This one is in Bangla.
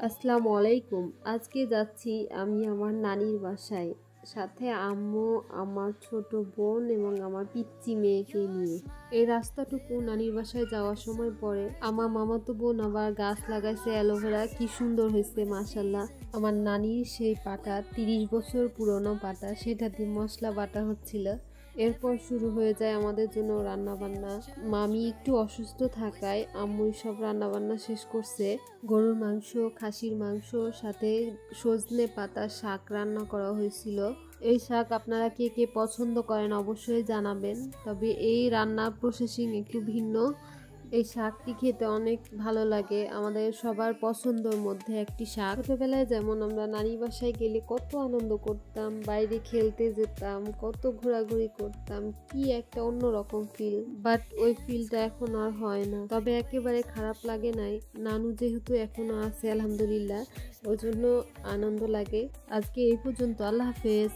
আসসালামু আলাইকুম। আজকে যাচ্ছি আমি আমার নানির বাসায়, সাথে আম্মু, আমার ছোট বোন এবং আমার পিচ্চি মেয়েকে নিয়ে। এই রাস্তাটুকু নানির বাসায় যাওয়ার সময় পরে আমার মামাতো বোন আবার গাছ লাগাইছে অ্যালোভেরা, কি সুন্দর হয়েছে মাশাল্লাহ। আমার নানির সেই পাটা 30 বছর পুরনো পাটা, সেটা দিয়ে মশলা বাটা হচ্ছিল। এরপর শুরু হয়ে যায় আমাদের জন্য রান্না বান্না। মামি একটু অসুস্থ থাকায় আম্মুই সব রান্না বান্না শেষ করছে। গরুর মাংস, খাসির মাংস, সাথে সজনে পাতা শাক রান্না করা হয়েছিল। এই শাক আপনারা কে কে পছন্দ করেন অবশ্যই জানাবেন। তবে এই রান্নার প্রসেসিং একটু ভিন্ন। এই শাকটি খেতে অনেক ভালো লাগে, আমাদের সবার পছন্দের মধ্যে একটি শাক। ছোটবেলায় যেমন আমরা নানি বাসায় গেলে কত আনন্দ করতাম, বাইরে খেলতে যেতাম, কত ঘোরাঘুরি করতাম, কি একটা অন্যরকম ফিল। বাট ওই ফিলটা এখন আর হয় না। তবে একেবারে খারাপ লাগে নাই, নানু যেহেতু এখনো আছে আলহামদুলিল্লাহ, ওই জন্য আনন্দ লাগে। আজকে এই পর্যন্ত, আল্লাহ হাফেজ।